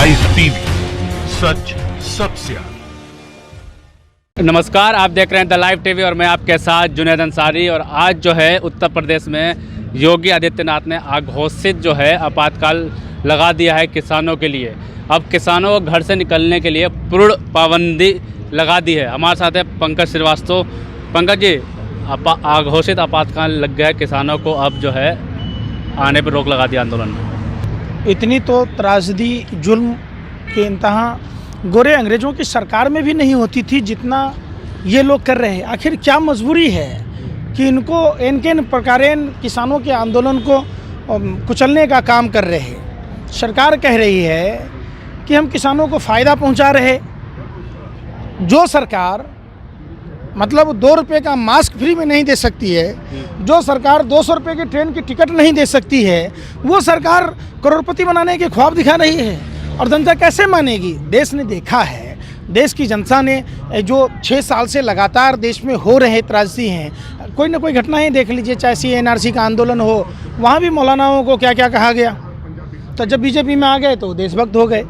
Rice TV, सच सबसे आगे। नमस्कार, आप देख रहे हैं द लाइव टीवी और मैं आपके साथ जुनैद अंसारी। और आज जो है उत्तर प्रदेश में योगी आदित्यनाथ ने अघोषित जो है आपातकाल लगा दिया है किसानों के लिए। अब किसानों को घर से निकलने के लिए पूर्ण पाबंदी लगा दी है। हमारे साथ है पंकज श्रीवास्तव। पंकज जी, अघोषित आपातकाल लग गया है किसानों को, अब जो है आने पर रोक लगा दिया आंदोलन में। इतनी तो त्रासदी, जुल्म के इंतहा गोरे अंग्रेज़ों की सरकार में भी नहीं होती थी जितना ये लोग कर रहे हैं। आखिर क्या मजबूरी है कि इनको इनके प्रकार किसानों के आंदोलन को कुचलने का काम कर रहे हैं। सरकार कह रही है कि हम किसानों को फ़ायदा पहुंचा रहे। जो सरकार मतलब 2 रुपये का मास्क फ्री में नहीं दे सकती है, जो सरकार 200 रुपये की ट्रेन की टिकट नहीं दे सकती है, वो सरकार करोड़पति बनाने के ख्वाब दिखा रही है। और जनता कैसे मानेगी? देश ने देखा है, देश की जनता ने जो 6 साल से लगातार देश में हो रहे त्रासदी हैं, कोई ना कोई घटनाएं देख लीजिए, चाहे CNRC का आंदोलन हो, वहाँ भी मौलानाओं को क्या क्या कहा गया। तो जब बीजेपी में आ गए तो देशभक्त हो गए।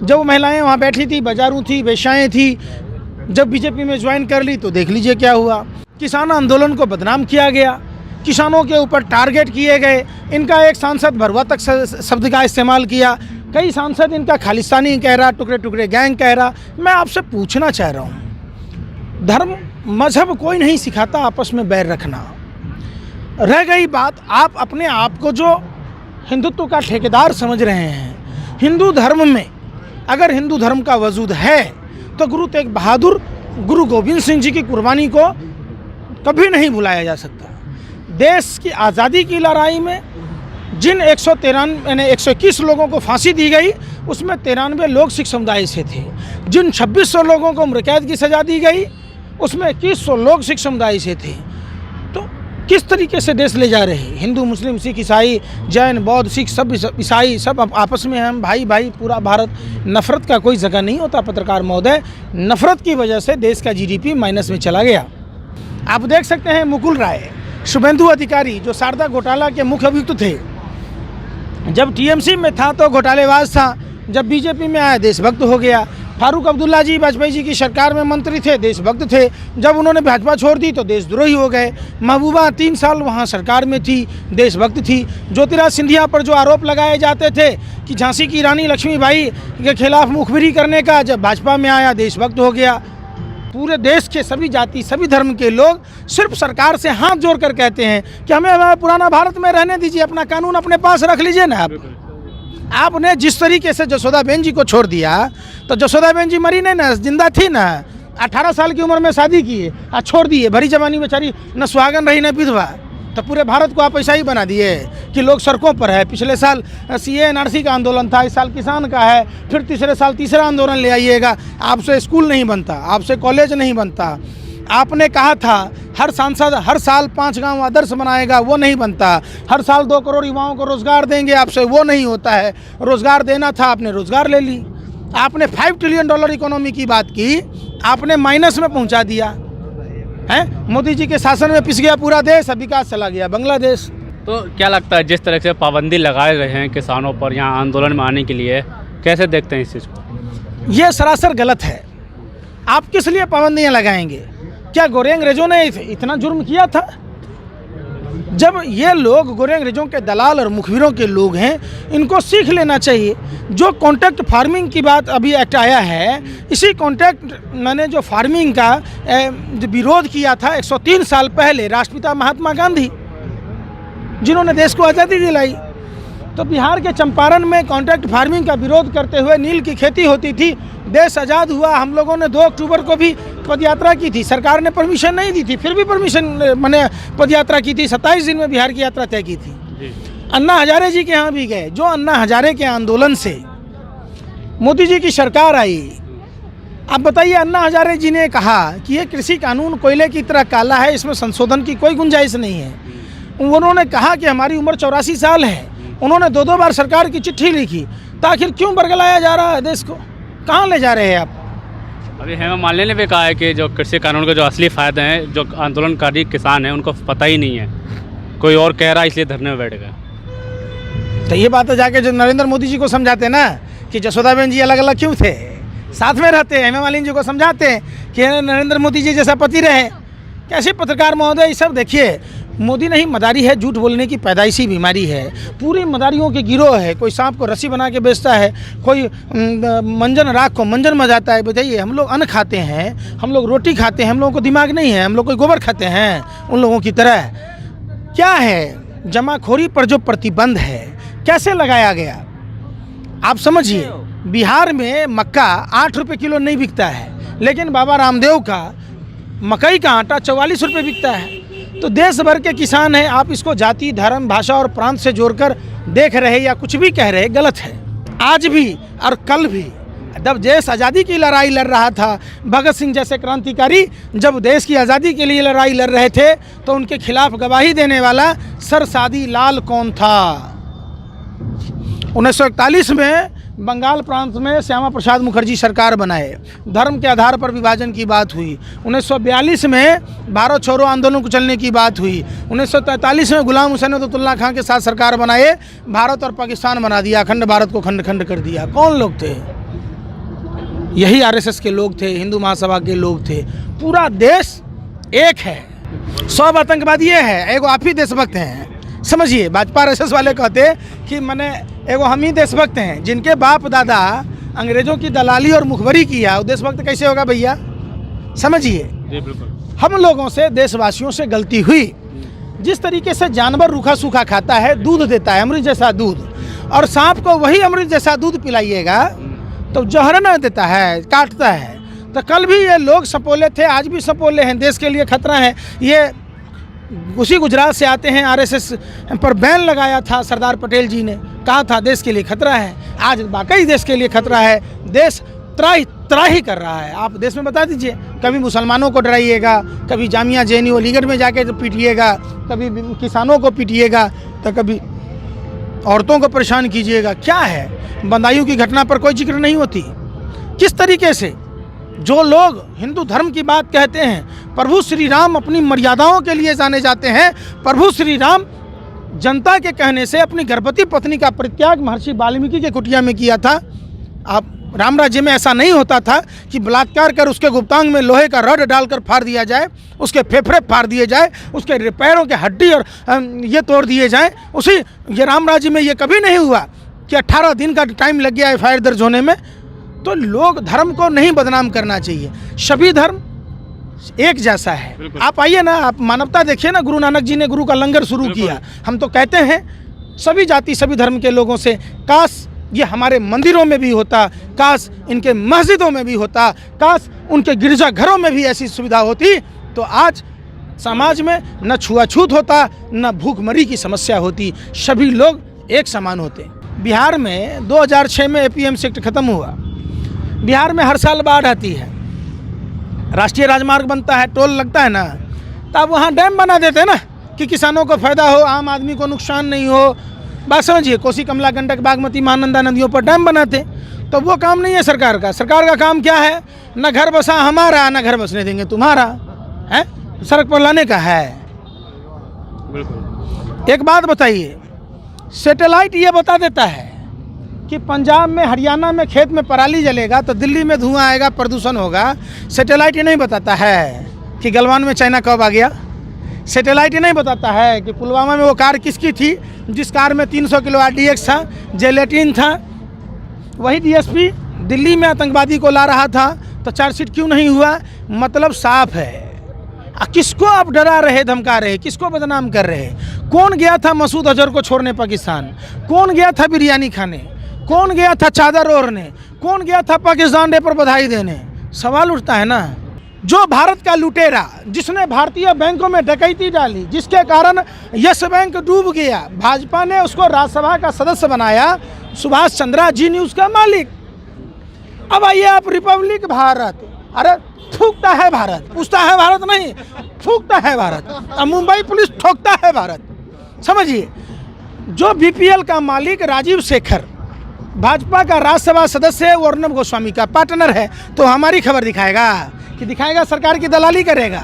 जब महिलाएं वहाँ बैठी थी, बाजारू थी, वेश्याएँ थी, जब बीजेपी में ज्वाइन कर ली तो देख लीजिए क्या हुआ। किसान आंदोलन को बदनाम किया गया, किसानों के ऊपर टारगेट किए गए। इनका एक सांसद भरवा तक शब्द का इस्तेमाल किया, कई सांसद इनका खालिस्तानी कह रहा, टुकड़े टुकड़े गैंग कह रहा। मैं आपसे पूछना चाह रहा हूँ, धर्म मजहब कोई नहीं सिखाता आपस में बैर रखना। रह गई बात, आप अपने आप को जो हिंदुत्व का ठेकेदार समझ रहे हैं, हिंदू धर्म में अगर हिंदू धर्म का वजूद है तो गुरु तेग बहादुर, गुरु गोविंद सिंह जी की कुर्बानी को कभी नहीं भुलाया जा सकता। देश की आज़ादी की लड़ाई में जिन 121 लोगों को फांसी दी गई, उसमें 93 लोग सिख समुदाय से थे। जिन 2600 लोगों को उम्रकैद की सज़ा दी गई, उसमें 2100 लोग सिख समुदाय से थे। तो किस तरीके से देश ले जा रहे हैं? हिंदू, मुस्लिम, सिख, ईसाई, जैन, बौद्ध, सिख, सब ईसाई सब आपस में हम भाई भाई, पूरा भारत। नफ़रत का कोई जगह नहीं होता पत्रकार महोदय। नफ़रत की वजह से देश का GDP माइनस में चला गया। आप देख सकते हैं मुकुल राय, शुभेंदु अधिकारी जो शारदा घोटाला के मुख्य अभियुक्त थे, जब TMC में था तो घोटालेबाज था, जब बीजेपी में आया देशभक्त हो गया। फारूक अब्दुल्ला जी वाजपेयी जी की सरकार में मंत्री थे, देशभक्त थे, जब उन्होंने भाजपा छोड़ दी तो देशद्रोही हो गए। महबूबा 3 साल वहाँ सरकार में थी, देशभक्त थी। ज्योतिराज सिंधिया पर जो आरोप लगाए जाते थे कि झांसी की रानी लक्ष्मीबाई के खिलाफ मुखबिरी करने का, जब भाजपा में आया देशभक्त हो गया। पूरे देश के सभी जाति, सभी धर्म के लोग सिर्फ सरकार से हाथ जोड़कर कहते हैं कि हमें हमारे पुराना भारत में रहने दीजिए, अपना कानून अपने पास रख लीजिए ना। आपने जिस तरीके से जसोदाबेन जी को छोड़ दिया, तो जसोदाबेन जी मरी नहीं ना, जिंदा थी ना। 18 साल की उम्र में शादी की है, छोड़ दिए, भरी जवानी बेचारी, न सुहागन रही न विधवा। तो पूरे भारत को आप ऐसा ही बना दिए कि लोग सड़कों पर है। पिछले साल CNRC का आंदोलन था, इस साल किसान का है, फिर तीसरे साल तीसरा आंदोलन ले आइएगा। आपसे स्कूल नहीं बनता, आपसे कॉलेज नहीं बनता। आपने कहा था हर सांसद हर साल 5 गांव आदर्श बनाएगा, वो नहीं बनता। हर साल 2 करोड़ युवाओं को रोज़गार देंगे, आपसे वो नहीं होता है। रोज़गार देना था, आपने रोज़गार ले ली। आपने $5 ट्रिलियन इकोनॉमी की बात की, आपने माइनस में पहुंचा दिया है। मोदी जी के शासन में पिस गया पूरा देश, अब विकास चला गया बांग्लादेश। तो क्या लगता है, जिस तरह से पाबंदी लगाए रहे हैं किसानों पर यहाँ आंदोलन में आने के लिए, कैसे देखते हैं इस चीज़ को? ये सरासर गलत है। आप किस लिए पाबंदियाँ लगाएंगे? क्या गोरे अंग्रेज़ों ने इतना जुर्म किया था? जब ये लोग गोरे अंग्रेज़ों के दलाल और मुखबिरों के लोग हैं, इनको सीख लेना चाहिए। जो कॉन्ट्रैक्ट फार्मिंग की बात अभी एक्ट आया है, इसी कॉन्ट्रैक्ट मैंने जो फार्मिंग का विरोध किया था 103 साल पहले राष्ट्रपिता महात्मा गांधी, जिन्होंने देश को आज़ादी दिलाई। तो बिहार के चंपारण में कॉन्ट्रैक्ट फार्मिंग का विरोध करते हुए नील की खेती होती थी। देश आज़ाद हुआ, हम लोगों ने 2 अक्टूबर को भी पदयात्रा की थी। सरकार ने परमिशन नहीं दी थी, फिर भी परमिशन मैंने पदयात्रा की थी। 27 दिन में बिहार की यात्रा तय की थी। अन्ना हजारे जी के यहाँ भी गए। जो अन्ना हजारे के आंदोलन से मोदी जी की सरकार आई, अब बताइए, अन्ना हजारे जी ने कहा कि ये कृषि कानून कोयले की तरह काला है, इसमें संशोधन की कोई गुंजाइश नहीं है। उन्होंने कहा कि हमारी उम्र 84 साल है। उन्होंने 2 बार सरकार की चिट्ठी लिखी, तो आखिर क्यों बरगलाया जा रहा है देश को? कहाँ ले जा रहे हैं आप? अभी हेमा मालिनी ने भी कहा है कि जो कृषि कानून के जो असली फ़ायदे हैं, जो आंदोलनकारी किसान हैं उनको पता ही नहीं है, कोई और कह रहा है इसलिए धरने में बैठ गए। तो ये बात तो जाके जो नरेंद्र मोदी जी को समझाते ना कि जसोदाबेन जी अलग अलग क्यों थे, साथ में रहते हैं। हेमा मालिनी जी को समझाते हैं कि नरेंद्र मोदी जी जैसा पति रहे। कैसे पत्रकार महोदय, ये सब देखिए, मोदी नहीं, मदारी है, झूठ बोलने की पैदाइशी बीमारी है। पूरी मदारियों के गिरोह है। कोई सांप को रस्सी बना के बेचता है, कोई मंजन राख को मंजन में जाता है। बताइए, हम लोग अन्न खाते हैं, हम लोग रोटी खाते हैं, हम लोगों को दिमाग नहीं है, हम लोग कोई गोबर खाते हैं उन लोगों की तरह। क्या है जमाखोरी पर जो प्रतिबंध है, कैसे लगाया गया आप समझिए। बिहार में मक्का 8 रुपये किलो नहीं बिकता है, लेकिन बाबा रामदेव का मकई का आटा 44 रुपये बिकता है। तो देश भर के किसान हैं, आप इसको जाति, धर्म, भाषा और प्रांत से जोड़कर देख रहे या कुछ भी कह रहे, गलत है। आज भी और कल भी जब देश आज़ादी की लड़ाई लड़ रहा था, भगत सिंह जैसे क्रांतिकारी जब देश की आज़ादी के लिए लड़ाई लड़ रहे थे, तो उनके खिलाफ गवाही देने वाला सर सादी लाल कौन था। 1941 में बंगाल प्रांत में श्यामा प्रसाद मुखर्जी सरकार बनाए, धर्म के आधार पर विभाजन की बात हुई। 1942 में भारत छोड़ो आंदोलन को चलने की बात हुई। 1943 में गुलाम हुसैन अब्दुल्ला खां के साथ सरकार बनाए, भारत और पाकिस्तान बना दिया, अखंड भारत को खंड खंड कर दिया। कौन लोग थे? यही आरएसएस के लोग थे, हिंदू महासभा के लोग थे। पूरा देश एक है, सब आतंकवादी है, एगो आप ही देशभक्त हैं। समझिए, भाजपा आरएसएस वाले कहते कि मैंने एगो हम ही देशभक्त हैं। जिनके बाप दादा अंग्रेजों की दलाली और मुखबरी किया, वो देशभक्त कैसे होगा भैया? समझिए, हम लोगों से, देशवासियों से गलती हुई। जिस तरीके से जानवर रूखा सूखा खाता है, दूध देता है अमृत जैसा दूध, और सांप को वही अमृत जैसा दूध पिलाइएगा तो जहर न देता है, काटता है। तो कल भी ये लोग सपोले थे, आज भी सपोले हैं, देश के लिए खतरा है। ये उसी गुजरात से आते हैं, आरएसएस पर बैन लगाया था सरदार पटेल जी ने, कहा था देश के लिए खतरा है। आज वाकई देश के लिए खतरा है, देश त्राही कर रहा है। आप देश में बता दीजिए, कभी मुसलमानों को डराइएगा, कभी जामिया जेएनयू अलीगढ़ में जाके पीटिएगा, कभी किसानों को पीटिएगा, तो कभी औरतों को परेशान कीजिएगा। क्या है, बंदायूं की घटना पर कोई जिक्र नहीं होती। किस तरीके से जो लोग हिंदू धर्म की बात कहते हैं, प्रभु श्री राम अपनी मर्यादाओं के लिए जाने जाते हैं। प्रभु श्री राम जनता के कहने से अपनी गर्भवती पत्नी का परित्याग महर्षि वाल्मीकि के कुटिया में किया था। आप राम राज्य में ऐसा नहीं होता था कि बलात्कार कर उसके गुप्तांग में लोहे का रड डालकर फाड़ दिया जाए, उसके फेफड़े फाड़ दिए जाए, उसके पैरों के हड्डी और ये तोड़ दिए जाए। ये राम राज्य में ये कभी नहीं हुआ कि 18 दिन का टाइम लग गया एफआईआर दर्ज होने में। तो लोग धर्म को नहीं बदनाम करना चाहिए, सभी धर्म एक जैसा है। आप आइए ना, आप मानवता देखिए ना, गुरु नानक जी ने गुरु का लंगर शुरू किया। हम तो कहते हैं सभी जाति सभी धर्म के लोगों से, काश ये हमारे मंदिरों में भी होता, काश इनके मस्जिदों में भी होता, काश उनके गिरजाघरों में भी ऐसी सुविधा होती, तो आज समाज में न छुआछूत होता, न भूखमरी की समस्या होती, सभी लोग एक समान होते। बिहार में 2006 में एपीएमसी एक्ट खत्म हुआ। बिहार में हर साल बाढ़ आती है, राष्ट्रीय राजमार्ग बनता है, टोल लगता है ना, तब वहाँ डैम बना देते ना कि किसानों को फायदा हो, आम आदमी को नुकसान नहीं हो। बात समझिए, कोसी, कमला, गंडक, बागमती, महानंदा नदियों पर डैम बनाते। तो वो काम नहीं है सरकार का। सरकार का काम क्या है? न घर बसा हमारा, न घर बसने देंगे तुम्हारा, है सड़क पर लाने का है। एक बात बताइए, सैटेलाइट ये बता देता है कि पंजाब में, हरियाणा में खेत में पराली जलेगा तो दिल्ली में धुआं आएगा, प्रदूषण होगा। सैटेलाइट ये नहीं बताता है कि गलवान में चाइना कब आ गया। सैटेलाइट ये नहीं बताता है कि पुलवामा में वो कार किसकी थी जिस कार में 300 किलो RDX था, जेलेटिन था। वही डीएसपी दिल्ली में आतंकवादी को ला रहा था, तो चार्जशीट क्यों नहीं हुआ? मतलब साफ है। किसको आप डरा रहे, धमका रहे, किसको बदनाम कर रहे? कौन गया था मसूद अजहर को छोड़ने पाकिस्तान? कौन गया था बिरयानी खाने? कौन गया था चादर ओढ़ने? कौन गया था पाकिस्तान डे पर बधाई देने? सवाल उठता है ना। जो भारत का लुटेरा, जिसने भारतीय बैंकों में डकैती डाली, जिसके कारण यस बैंक डूब गया, भाजपा ने उसको राज्यसभा का सदस्य बनाया, सुभाष चंद्रा, जी न्यूज़ का मालिक। अब आइए आप, रिपब्लिक भारत, अरे थूकता है भारत, पूछता है भारत नहीं, थूकता है भारत। अब मुंबई पुलिस ठोकता है भारत। समझिए, जो बीपीएल का मालिक राजीव शेखर भाजपा का राज्यसभा सदस्य है, वो अर्नब गोस्वामी का पार्टनर है, तो हमारी खबर दिखाएगा कि दिखाएगा सरकार की दलाली करेगा।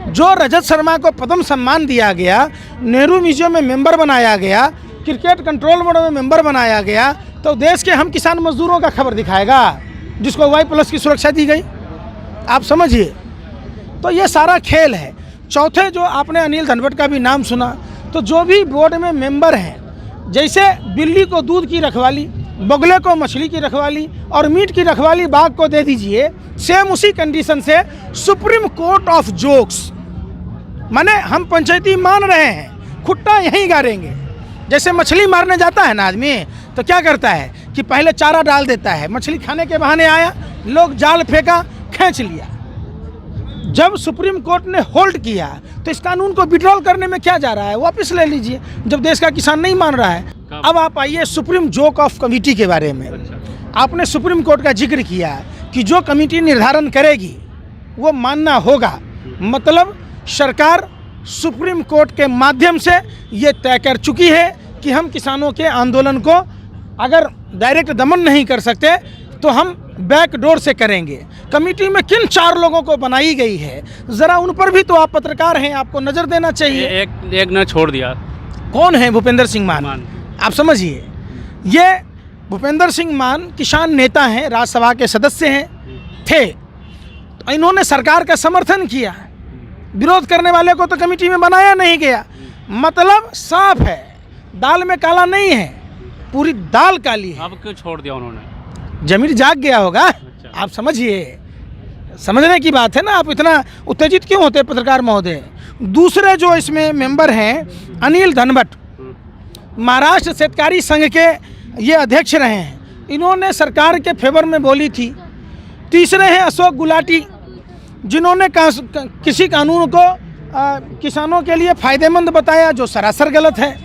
जो रजत शर्मा को पद्म सम्मान दिया गया, नेहरू म्यूजियम में मेंबर बनाया गया, क्रिकेट कंट्रोल बोर्ड में मेंबर बनाया गया, तो देश के हम किसान मजदूरों का खबर दिखाएगा जिसको Y+ की सुरक्षा दी गई। आप समझिए, तो ये सारा खेल है। चौथे जो आपने अनिल धनवट का भी नाम सुना, तो जो भी बोर्ड में मेंबर हैं, जैसे बिल्ली को दूध की रखवाली, बगुले को मछली की रखवाली और मीट की रखवाली बाघ को दे दीजिए, सेम उसी कंडीशन से सुप्रीम कोर्ट ऑफ जोक्स, माने हम पंचायती मान रहे हैं, खुट्टा यहीं गाड़ेंगे। जैसे मछली मारने जाता है ना आदमी, तो क्या करता है कि पहले चारा डाल देता है, मछली खाने के बहाने आया, लोग जाल फेंका, खींच लिया। जब सुप्रीम कोर्ट ने होल्ड किया तो इस कानून को विड्रॉल करने में क्या जा रहा है, वापस ले लीजिए जब देश का किसान नहीं मान रहा है। अब आप आइए सुप्रीम जोक ऑफ कमेटी के बारे में। आपने सुप्रीम कोर्ट का जिक्र किया कि जो कमेटी निर्धारण करेगी वो मानना होगा, मतलब सरकार सुप्रीम कोर्ट के माध्यम से ये तय कर चुकी है कि हम किसानों के आंदोलन को अगर डायरेक्ट दमन नहीं कर सकते तो हम बैक डोर से करेंगे। कमेटी में किन 4 लोगों को बनाई गई है, ज़रा उन पर भी तो आप पत्रकार हैं, आपको नज़र देना चाहिए। एक ने छोड़ दिया। कौन है? भूपेंद्र सिंह मान। आप समझिए, ये भूपेंद्र सिंह मान किसान नेता हैं, राज्यसभा के सदस्य हैं थे, तो इन्होंने सरकार का समर्थन किया, विरोध करने वाले को तो कमेटी में बनाया नहीं गया। मतलब साफ है, दाल में काला नहीं है, पूरी दाल काली है। अब क्यों छोड़ दिया उन्होंने? जमीर जाग गया होगा। आप समझिए, समझने की बात है ना, आप इतना उत्तेजित क्यों होते पत्रकार महोदय। दूसरे जो इसमें मेंबर हैं अनिल धनवट, महाराष्ट्र शेतकारी संघ के ये अध्यक्ष रहे हैं, इन्होंने सरकार के फेवर में बोली थी। तीसरे हैं अशोक गुलाटी, जिन्होंने किसी कानून को किसानों के लिए फ़ायदेमंद बताया, जो सरासर गलत है।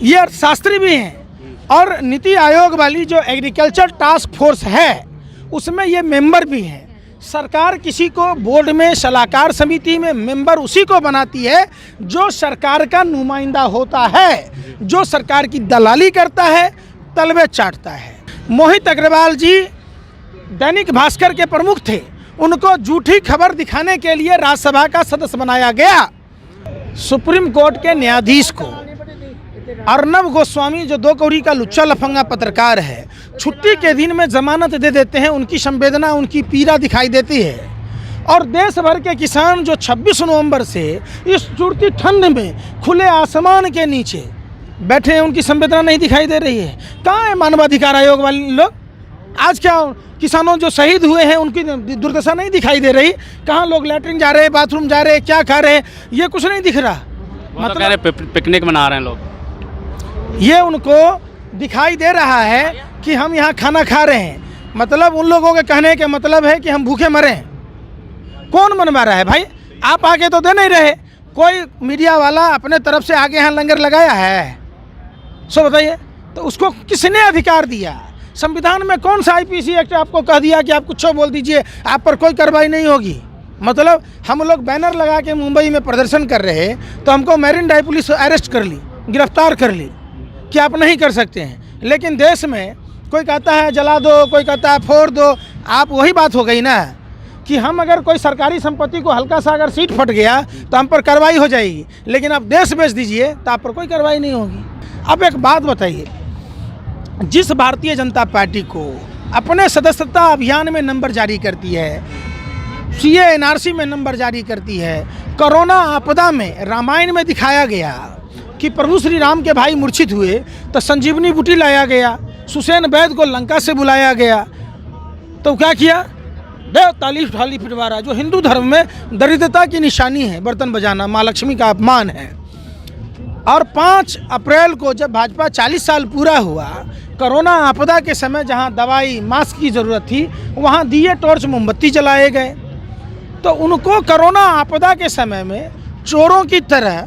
ये अर्थशास्त्री भी हैं और नीति आयोग वाली जो एग्रीकल्चर टास्क फोर्स है उसमें ये मेंबर भी हैं। सरकार किसी को बोर्ड में, सलाहकार समिति में मेंबर उसी को बनाती है जो सरकार का नुमाइंदा होता है, जो सरकार की दलाली करता है, तलवे चाटता है। मोहित अग्रवाल जी दैनिक भास्कर के प्रमुख थे, उनको झूठी खबर दिखाने के लिए राज्यसभा का सदस्य बनाया गया। सुप्रीम कोर्ट के न्यायाधीश को अर्नब गोस्वामी, जो 2 कौड़ी का लुच्चा लफंगा पत्रकार है, छुट्टी के दिन में जमानत दे देते हैं। उनकी संवेदना, उनकी पीड़ा दिखाई देती है। और देश भर के किसान जो 26 नवंबर से इस चुड़ती ठंड में खुले आसमान के नीचे बैठे हैं, उनकी संवेदना नहीं दिखाई दे रही है। कहाँ है मानवाधिकार आयोग वाले लोग? आज क्या किसानों जो शहीद हुए हैं उनकी दुर्दशा नहीं दिखाई दे रही? कहाँ लोग लैट्रिन जा रहे हैं, बाथरूम जा रहे हैं, क्या खा रहे हैं, ये कुछ नहीं दिख रहा। मतलब पिकनिक मना रहे हैं लोग, ये उनको दिखाई दे रहा है कि हम यहाँ खाना खा रहे हैं। मतलब उन लोगों के कहने के मतलब है कि हम भूखे मरें। कौन मनवा रहा है भाई? आप आगे तो दे नहीं रहे, कोई मीडिया वाला अपने तरफ से आगे यहाँ लंगर लगाया है, सो बताइए, तो उसको किसने अधिकार दिया? संविधान में कौन सा IPC एक्ट आपको कह दिया कि आप कुछ बोल दीजिए, आप पर कोई कार्रवाई नहीं होगी? मतलब हम लोग बैनर लगा के मुंबई में प्रदर्शन कर रहे तो हमको मैरीन ड्राइव पुलिस अरेस्ट कर ली, गिरफ्तार कर ली कि आप नहीं कर सकते हैं। लेकिन देश में कोई कहता है जला दो, कोई कहता है फोड़ दो। आप वही बात हो गई ना कि हम अगर कोई सरकारी संपत्ति को हल्का सा अगर सीट फट गया तो हम पर कार्रवाई हो जाएगी, लेकिन आप देश बेच दीजिए तो आप पर कोई कार्रवाई नहीं होगी। अब एक बात बताइए, जिस भारतीय जनता पार्टी को अपने सदस्यता अभियान में नंबर जारी करती है, CA NRC में नंबर जारी करती है, कोरोना आपदा में रामायण में दिखाया गया कि प्रभु श्री राम के भाई मूर्छित हुए तो संजीवनी बूटी लाया गया, सुसैन वैद्य को लंका से बुलाया गया, तो क्या किया? देव तालीफ ढाली पिटवारा, जो हिंदू धर्म में दरिद्रता की निशानी है, बर्तन बजाना माँ लक्ष्मी का अपमान है। और 5 अप्रैल को जब भाजपा 40 साल पूरा हुआ, कोरोना आपदा के समय जहां दवाई मास्क की ज़रूरत थी, वहां दिए टॉर्च मोमबत्ती जलाए गए। तो उनको कोरोना आपदा के समय में चोरों की तरह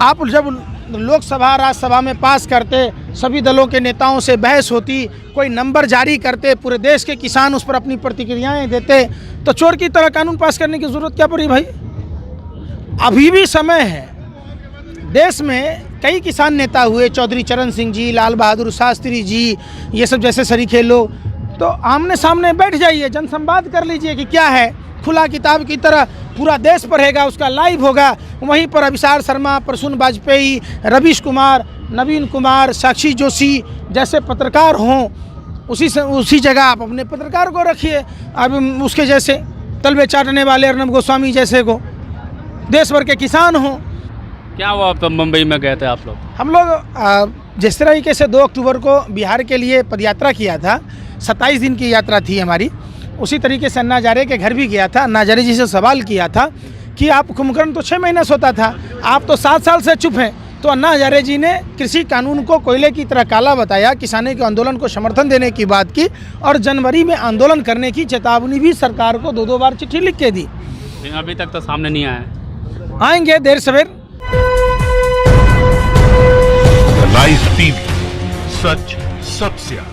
आप जब लोकसभा राज्यसभा में पास करते, सभी दलों के नेताओं से बहस होती, कोई नंबर जारी करते, पूरे देश के किसान उस पर अपनी प्रतिक्रियाएं देते, तो चोर की तरह कानून पास करने की ज़रूरत क्या पड़ी भाई? अभी भी समय है। देश में कई किसान नेता हुए, चौधरी चरण सिंह जी, लाल बहादुर शास्त्री जी, ये सब जैसे सरीखे लोग, तो आमने सामने बैठ जाइए, जनसंवाद कर लीजिए कि क्या है। खुला किताब की तरह पूरा देश पढ़ेगा, उसका लाइव होगा। वहीं पर अभिसार शर्मा, प्रसून वाजपेयी, रवीश कुमार, नवीन कुमार, साक्षी जोशी जैसे पत्रकार हों, उसी जगह आप अपने पत्रकार को रखिए। अब उसके जैसे तलबे चाटने वाले अर्नब गोस्वामी जैसे को, देश भर के किसान हों। क्या हुआ, अब तो मुंबई में गए थे आप लोग? हम लोग जिस तरीके से 2 अक्टूबर को बिहार के लिए पदयात्रा किया था, 27 दिन की यात्रा थी हमारी, उसी तरीके से अन्ना हजारे के घर भी गया था। अन्ना हजारे जी से सवाल किया था कि आप कुंभकर्ण तो 6 महीने सोता था, आप तो 7 साल से चुप हैं। तो अन्ना हजारे जी ने कृषि कानून को कोयले की तरह काला बताया, किसानों के आंदोलन को समर्थन देने की बात की और जनवरी में आंदोलन करने की चेतावनी भी सरकार को 2-2 बार चिट्ठी लिख के दी। लेकिन अभी तक तो सामने नहीं आया। आएंगे देर सवेर। लाइव टीवी, सच सबसे आगे।